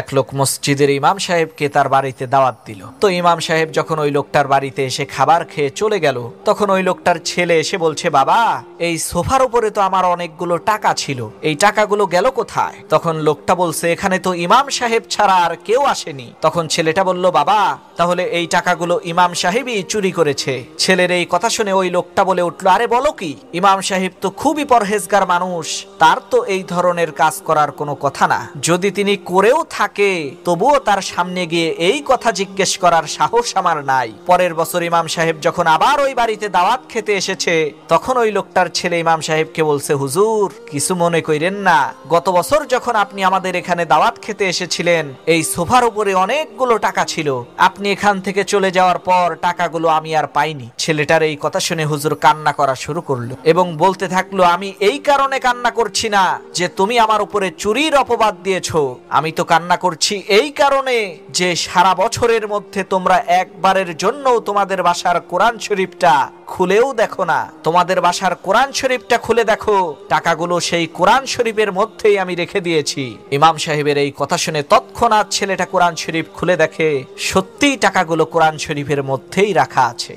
এক লোক মসজিদের ইমাম সাহেবকে তার বাড়িতে দাওয়াত দিল। তো ইমাম সাহেব যখন ওই লোকটার বাড়িতে এসে খাবার খেয়ে চলে গেল, তখন ওই লোকটার ছেলে এসে বলছে, বাবা, এই সোফার উপরে তো আমার অনেকগুলো টাকা ছিল, এই টাকাগুলো গেল কোথায়? তখন লোকটা বলছে, এখানে তো ইমাম সাহেব ছাড়া আর কেউ আসেনি। তখন ছেলেটা বলল, বাবা, তাহলে এই টাকাগুলো ইমাম সাহেবই চুরি করেছে। ছেলের এই কথা শুনে ওই লোকটা বলে উঠলো, আরে বলো কি, ইমাম সাহেব তো খুবই পরহেজগার মানুষ, তার তো এই ধরনের কাজ করার কোনো কথা না। যদি তিনি করেও থাকে তবুও তার সামনে গিয়ে এই কথা জিজ্ঞেস করার সাহস আমার নাই। পরের বছর ইমাম সাহেব যখন আবার ওই বাড়িতে দাওয়াত খেতে এসেছে, তখন ওই লোকটার ছেলে ইমাম সাহেবকে বলছে, হুজুর, কিছু মনে কইরেন না, গত বছর যখন আপনি আমাদের এখানে দাওয়াত খেতে এসেছিলেন, এই সোফার উপরে অনেকগুলো টাকা ছিল, আপনি এখান থেকে চলে যাওয়ার পর টাকাগুলো আমি আর পাইনি। ছেলেটার এই কথা শুনে হুজুর কান্না করা শুরু করলো এবং বলতে থাকলো, আমি এই কারণে কান্না করছি না যে তুমি আমার উপরে চুরির অপবাদ দিয়েছো, আমি তো কান্না করছি এই কারণে যে সারা বছরের মধ্যে তোমরা একবারের জন্য তোমাদের বাসার কোরআন শরীফটা খুলেও দেখো না। তোমাদের বাসার কোরআন শরীফটা খুলে দেখো, টাকাগুলো সেই কোরআন শরীফের মধ্যেই আমি রেখে দিয়েছি। ইমাম সাহেবের এই কথা শুনে তৎক্ষণাৎ ছেলেটা কোরআন শরীফ খুলে দেখে, সত্যিই টাকাগুলো কোরআন শরীফের মধ্যেই রাখা আছে।